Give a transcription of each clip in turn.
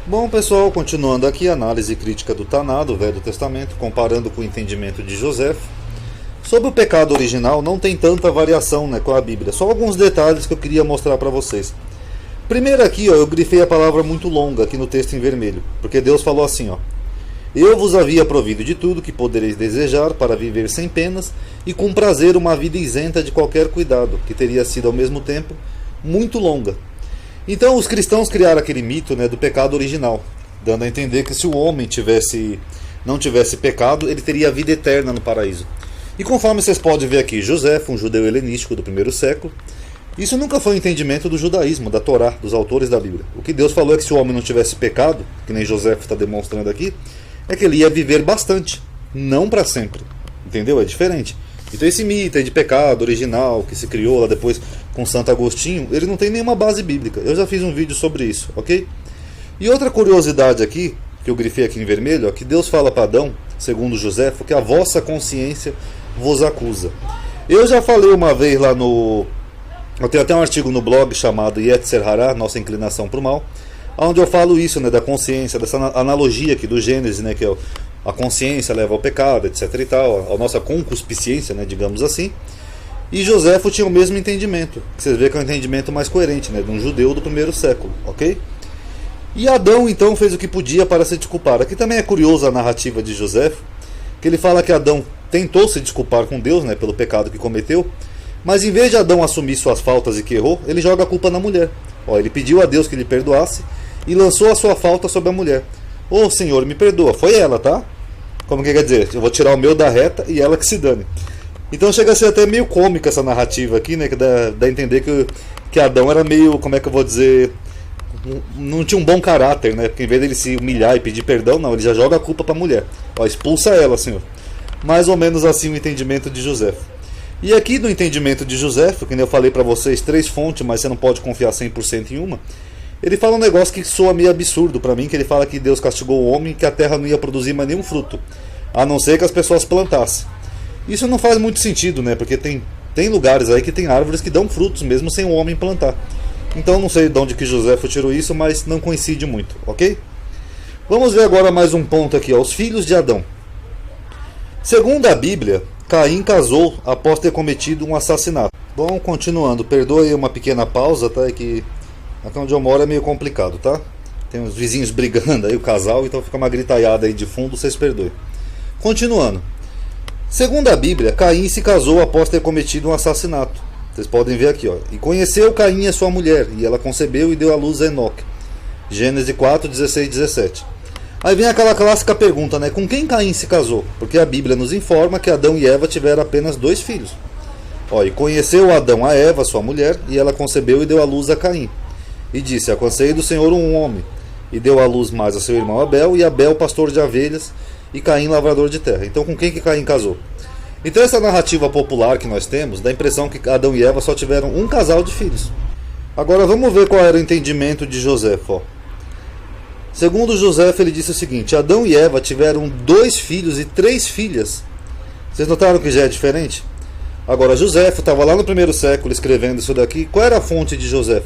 Bom, pessoal, continuando aqui a análise crítica do Taná, do Velho Testamento, comparando com o entendimento de José. Sobre o pecado original, não tem tanta variação, com a Bíblia. Só alguns detalhes que eu queria mostrar para vocês. Primeiro aqui, eu grifei a palavra muito longa aqui no texto em vermelho, porque Deus falou assim, Eu vos havia provido de tudo que podereis desejar para viver sem penas e com prazer uma vida isenta de qualquer cuidado, que teria sido ao mesmo tempo muito longa. Então os cristãos criaram aquele mito do pecado original, dando a entender que se o homem não tivesse pecado, ele teria a vida eterna no paraíso. E conforme vocês podem ver aqui, José, um judeu helenístico do primeiro século, isso nunca foi o entendimento do judaísmo, da Torá, dos autores da Bíblia. O que Deus falou é que se o homem não tivesse pecado, que nem José está demonstrando aqui, é que ele ia viver bastante, não para sempre. Entendeu? É diferente. Então esse mito aí de pecado original, que se criou lá depois com Santo Agostinho, ele não tem nenhuma base bíblica. Eu já fiz um vídeo sobre isso, ok? E outra curiosidade aqui, que eu grifei aqui em vermelho, que Deus fala para Adão, segundo Joséfo, que a vossa consciência vos acusa. Eu já falei uma vez lá no... Eu tenho até um artigo no blog chamado Yetzer Hará, Nossa Inclinação para o Mal, onde eu falo isso, da consciência, dessa analogia aqui do Gênesis, que é a consciência leva ao pecado, etc e tal, a nossa concupiscência, digamos assim. E Joséfo tinha o mesmo entendimento, que vocês veem que é um entendimento mais coerente, de um judeu do primeiro século, ok? E Adão então fez o que podia para se desculpar. Aqui também é curiosa a narrativa de Joséfo, que ele fala que Adão tentou se desculpar com Deus, pelo pecado que cometeu, mas em vez de Adão assumir suas faltas e que errou, ele joga a culpa na mulher. Ele pediu a Deus que lhe perdoasse e lançou a sua falta sobre a mulher. Senhor, me perdoa, foi ela, tá? Como que quer dizer? Eu vou tirar o meu da reta e ela que se dane. Então chega a ser até meio cômica essa narrativa aqui, que dá a entender que Adão era meio, como é que eu vou dizer, não tinha um bom caráter, Porque em vez dele se humilhar e pedir perdão, não, ele já joga a culpa para a mulher. Expulsa ela, Senhor. Mais ou menos assim o entendimento de José. E aqui no entendimento de José, que eu falei para vocês, 3 fontes, mas você não pode confiar 100% em uma, ele fala um negócio que soa meio absurdo para mim, que ele fala que Deus castigou o homem e que a terra não ia produzir mais nenhum fruto, a não ser que as pessoas plantassem. Isso não faz muito sentido, porque tem lugares aí que tem árvores que dão frutos mesmo sem o homem plantar. Então não sei de onde que José tirou isso, mas não coincide muito, ok? Vamos ver agora mais um ponto aqui, os filhos de Adão. Segundo a Bíblia, Caim casou após ter cometido um assassinato. Bom, continuando, perdoe uma pequena pausa, tá? Que aqui onde eu moro é meio complicado, tá? Tem uns vizinhos brigando aí, o casal, então fica uma gritaiada aí de fundo, vocês perdoem. Continuando. Segundo a Bíblia, Caim se casou após ter cometido um assassinato. Vocês podem ver aqui, E conheceu Caim a sua mulher, e ela concebeu e deu à luz a Enoque. Gênesis 4, 16 e 17. Aí vem aquela clássica pergunta, com quem Caim se casou? Porque a Bíblia nos informa que Adão e Eva tiveram apenas 2 filhos. E conheceu Adão a Eva, sua mulher, e ela concebeu e deu à luz a Caim. E disse, alcancei do Senhor um homem, e deu à luz mais a seu irmão Abel, e Abel pastor de ovelhas, e Caim lavrador de terra. Então com quem que Caim casou? Então essa narrativa popular que nós temos, dá a impressão que Adão e Eva só tiveram um casal de filhos. Agora vamos ver qual era o entendimento de José. Segundo José, ele disse o seguinte, Adão e Eva tiveram 2 filhos e 3 filhas. Vocês notaram que já é diferente? Agora, José estava lá no primeiro século escrevendo isso daqui. Qual era a fonte de José?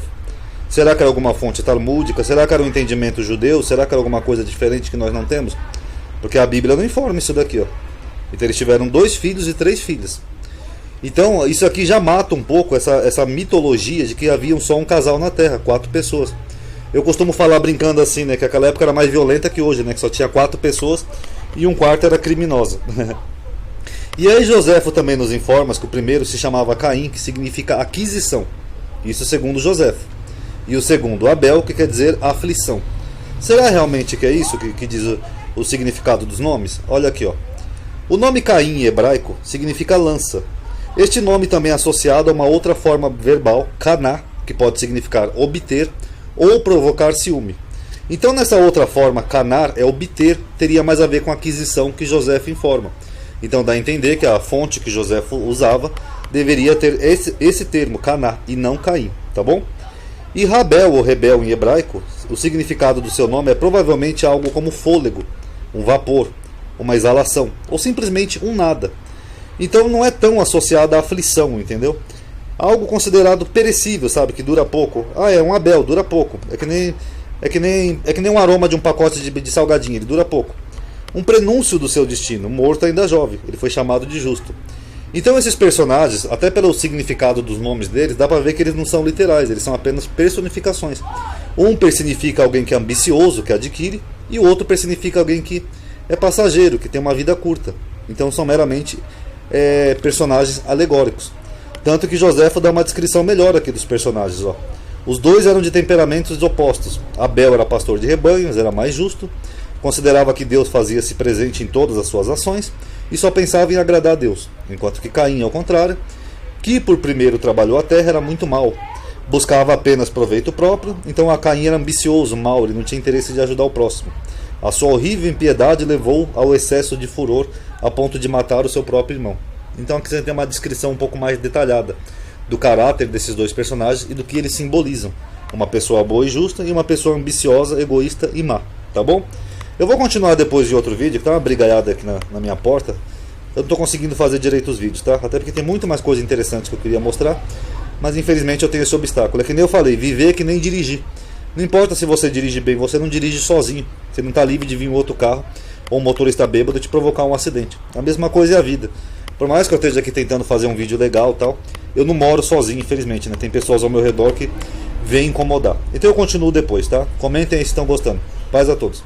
Será que era alguma fonte talmúdica? Será que era um entendimento judeu? Será que era alguma coisa diferente que nós não temos? Porque a Bíblia não informa isso daqui. Então eles tiveram 2 filhos e 3 filhas. Então isso aqui já mata um pouco essa mitologia de que havia só um casal na Terra, 4 pessoas. Eu costumo falar brincando assim, que aquela época era mais violenta que hoje, que só tinha 4 pessoas e um quarto era criminosa. E aí Joséfo também nos informa que o primeiro se chamava Caim, que significa aquisição. Isso segundo Joséfo. E o segundo, Abel, que quer dizer aflição. Será realmente que é isso que diz o significado dos nomes? Olha aqui, O nome Caim em hebraico significa lança. Este nome também é associado a uma outra forma verbal, caná, que pode significar obter ou provocar ciúme. Então nessa outra forma, canar é obter, teria mais a ver com a aquisição que Joséfo informa. Então dá a entender que a fonte que Joséfo usava deveria ter esse termo, caná, e não Caim, tá bom? E Rabel ou rebel em hebraico, o significado do seu nome é provavelmente algo como fôlego, um vapor, uma exalação, ou simplesmente um nada. Então não é tão associado à aflição, entendeu? Algo considerado perecível, sabe, que dura pouco. É um Abel, dura pouco. É que nem É que nem um aroma de um pacote de salgadinho, ele dura pouco. Um prenúncio do seu destino, morto ainda jovem, ele foi chamado de justo. Então esses personagens, até pelo significado dos nomes deles, dá pra ver que eles não são literais, eles são apenas personificações. Um personifica alguém que é ambicioso, que adquire, e o outro personifica alguém que é passageiro, que tem uma vida curta. Então são meramente personagens alegóricos. Tanto que Joséfo dá uma descrição melhor aqui dos personagens. Ó. Os dois eram de temperamentos opostos. Abel era pastor de rebanhos, era mais justo, considerava que Deus fazia-se presente em todas as suas ações e só pensava em agradar a Deus. Enquanto que Caim, ao contrário, que por primeiro trabalhou a terra, era muito mau. Buscava apenas proveito próprio, então a Caim era ambicioso, mau, ele não tinha interesse de ajudar o próximo. A sua horrível impiedade levou ao excesso de furor a ponto de matar o seu próprio irmão. Então aqui você tem uma descrição um pouco mais detalhada do caráter desses dois personagens e do que eles simbolizam. Uma pessoa boa e justa e uma pessoa ambiciosa, egoísta e má. Tá bom? Eu vou continuar depois de outro vídeo, que tá uma brigaiada aqui na minha porta. Eu não estou conseguindo fazer direito os vídeos, tá? Até porque tem muito mais coisa interessante que eu queria mostrar. Mas infelizmente eu tenho esse obstáculo. É que nem eu falei, viver é que nem dirigir. Não importa se você dirige bem, você não dirige sozinho. Você não está livre de vir um outro carro ou um motorista bêbado te provocar um acidente. A mesma coisa é a vida. Por mais que eu esteja aqui tentando fazer um vídeo legal e tal, eu não moro sozinho, infelizmente, né? Tem pessoas ao meu redor que vêm incomodar. Então eu continuo depois, tá? Comentem aí se estão gostando. Paz a todos.